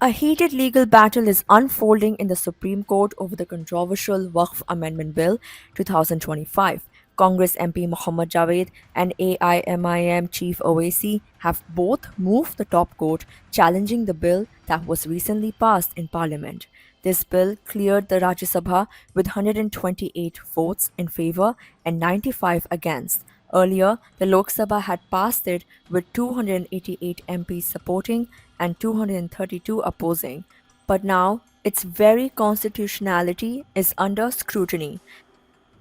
A heated legal battle is unfolding in the Supreme Court over the controversial Waqf Amendment Bill 2025. Congress MP Mohammad Javed and AIMIM Chief Owaisi have both moved the top court, challenging the bill that was recently passed in Parliament. This bill cleared the Rajya Sabha with 128 votes in favor and 95 against. Earlier, the Lok Sabha had passed it with 288 MPs supporting and 232 opposing. But now, its very constitutionality is under scrutiny.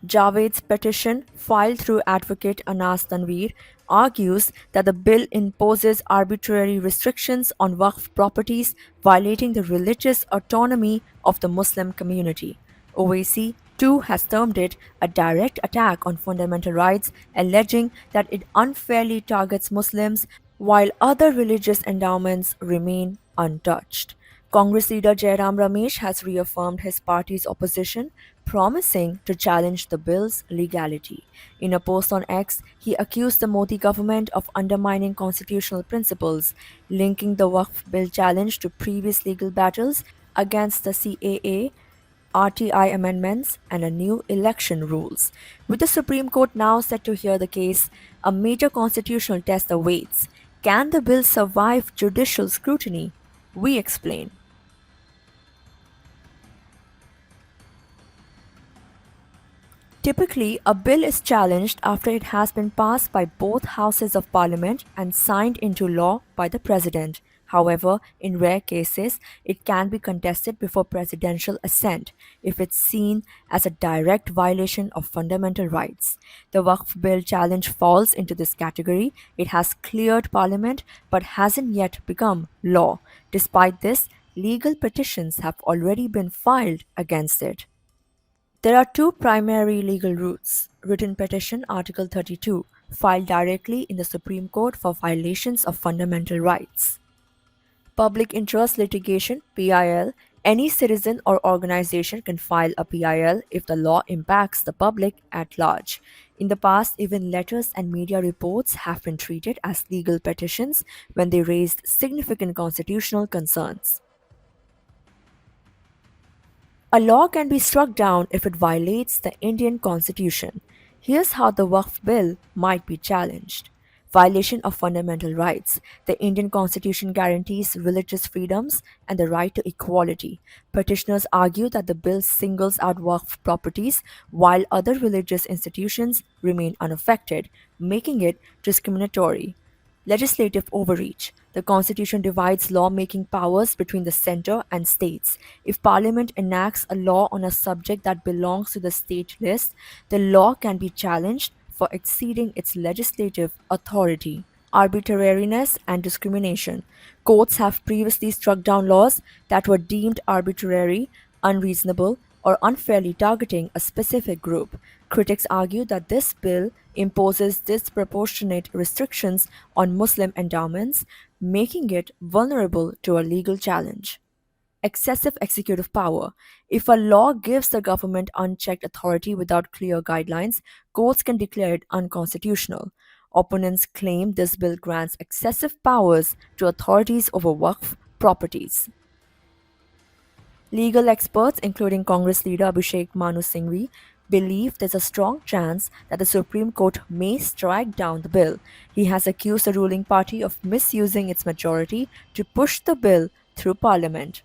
Javed's petition, filed through advocate Anas Tanveer, argues that the bill imposes arbitrary restrictions on Waqf properties, violating the religious autonomy of the Muslim community. Owaisi, too, has termed it a direct attack on fundamental rights, alleging that it unfairly targets Muslims while other religious endowments remain untouched. Congress leader Jairam Ramesh has reaffirmed his party's opposition, promising to challenge the bill's legality. In a post on X, he accused the Modi government of undermining constitutional principles, linking the Waqf bill challenge to previous legal battles against the CAA, RTI amendments, and a new election rules. With the Supreme Court now set to hear the case, a major constitutional test awaits. Can the bill survive judicial scrutiny? We explain. Typically, a bill is challenged after it has been passed by both houses of parliament and signed into law by the president. However, in rare cases, it can be contested before presidential assent if it's seen as a direct violation of fundamental rights. The Waqf bill challenge falls into this category. It has cleared parliament but hasn't yet become law. Despite this, legal petitions have already been filed against it. There are two primary legal routes: written petition Article 32, filed directly in the Supreme Court for violations of fundamental rights. Public interest litigation PIL. Any citizen or organization can file a PIL if the law impacts the public at large. In the past, even letters and media reports have been treated as legal petitions when they raised significant constitutional concerns. A law can be struck down if it violates the Indian Constitution. Here's how the Waqf Bill might be challenged. Violation of fundamental rights. The Indian Constitution guarantees religious freedoms and the right to equality. Petitioners argue that the bill singles out Waqf properties while other religious institutions remain unaffected, making it discriminatory. Legislative overreach. The Constitution divides lawmaking powers between the center and states. If Parliament enacts a law on a subject that belongs to the state list, the law can be challenged for exceeding its legislative authority. Arbitrariness and discrimination. Courts have previously struck down laws that were deemed arbitrary, unreasonable, or unfairly targeting a specific group. Critics argue that this bill imposes disproportionate restrictions on Muslim endowments, making it vulnerable to a legal challenge. Excessive executive power. If a law gives the government unchecked authority without clear guidelines, courts can declare it unconstitutional. Opponents claim this bill grants excessive powers to authorities over Waqf properties. Legal experts, including Congress leader Abhishek Manu Singhvi, believe there's a strong chance that the Supreme Court may strike down the bill. He has accused the ruling party of misusing its majority to push the bill through Parliament.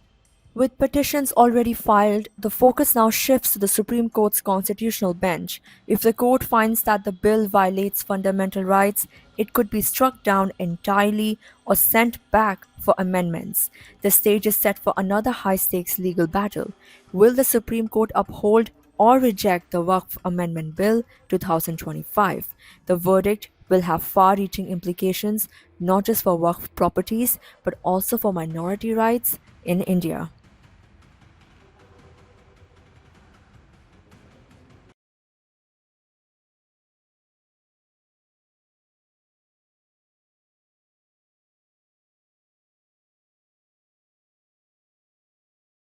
With petitions already filed, the focus now shifts to the Supreme Court's constitutional bench. If the court finds that the bill violates fundamental rights, it could be struck down entirely or sent back for amendments. The stage is set for another high stakes legal battle. Will the Supreme Court uphold or reject the Waqf Amendment Bill 2025? The verdict will have far reaching implications not just for Waqf properties but also for minority rights in India.